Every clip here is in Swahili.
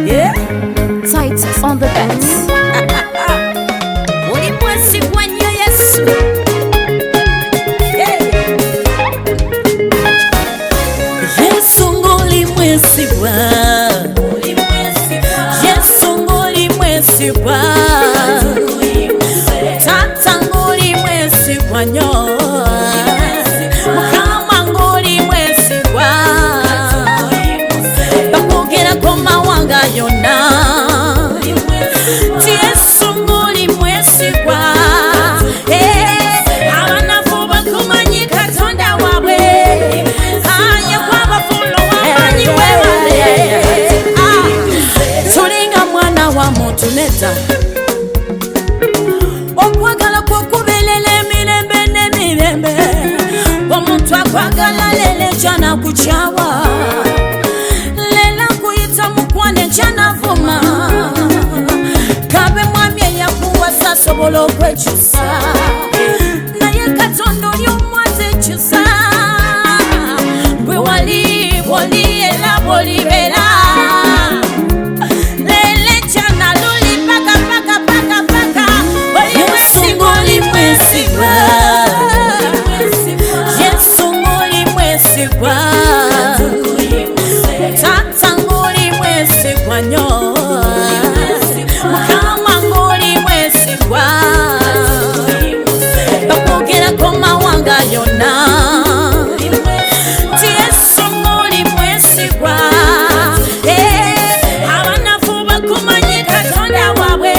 Yeah, Titus on the beats. Ulimwesi kwenye Yesu. Yesu ngulimwesigwa, Yesu ngulimwesigwa, Tata ngulimwesigwa nyo, Mukama ngulimwesigwa, bakugera ko mawanga yona, ti Yesu ngulimwesigwa, abanafu bakumanyi Katonda wabwe, anye kwabafulo wamanyi webale, tulinga mwana wa muntu neta, okwagala kwokubelele emirembe n'emirembe, omuntu akwagala lele jana kuchawa, lela kuyita mukwane jana vuma, kabe mwami eyakuwasa asobola okwekyusa, naye Katonda oli omwazekyusa, bwe wali bwoli era bwolibera, lele jana luli paka paka paka paka, Yesu ngulimwesigwa, Yesu ngulimwesigwa, Tata ngulimwesigwa nyo, Mukama ngulimwesigwa, bakugera ko mawanga yona, ti Yesu ngulimwesigwa, abanafu bakumanyi Katonda wabwe,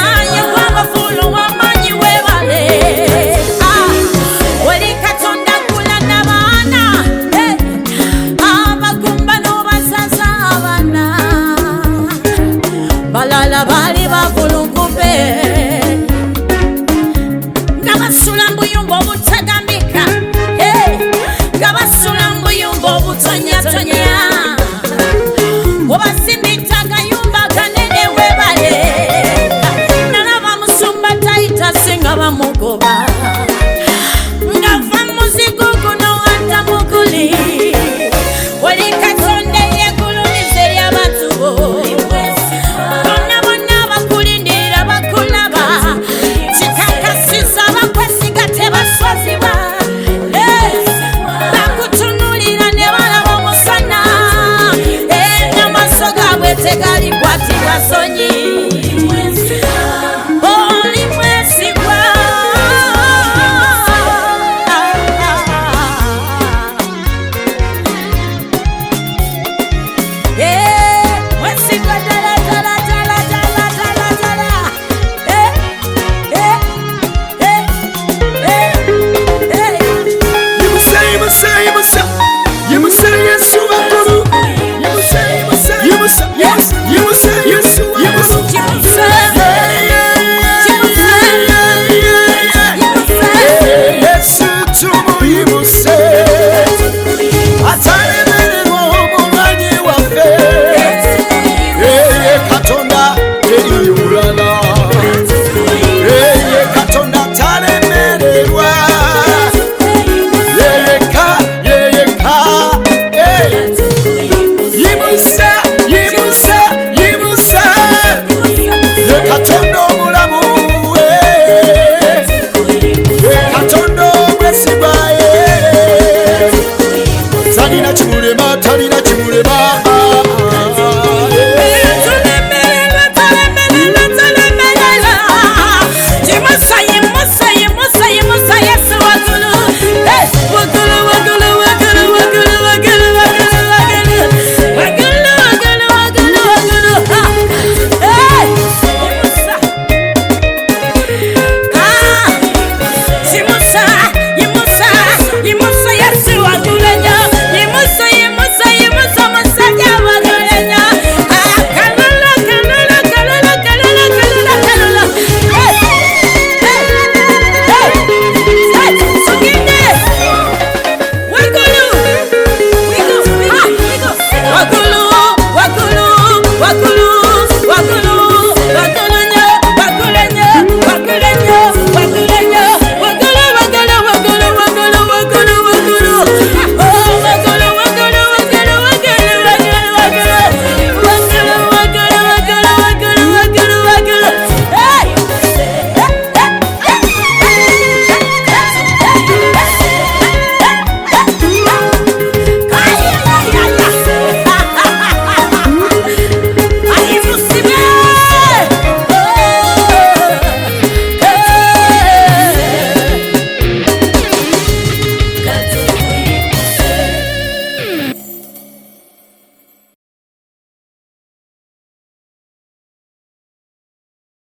anye kwabafulo wamanyi webale, oli Katonda kulanda baana, abagumba n'obasaza abaana, balala bali bavulungube, nga basula mbuyumba obutaga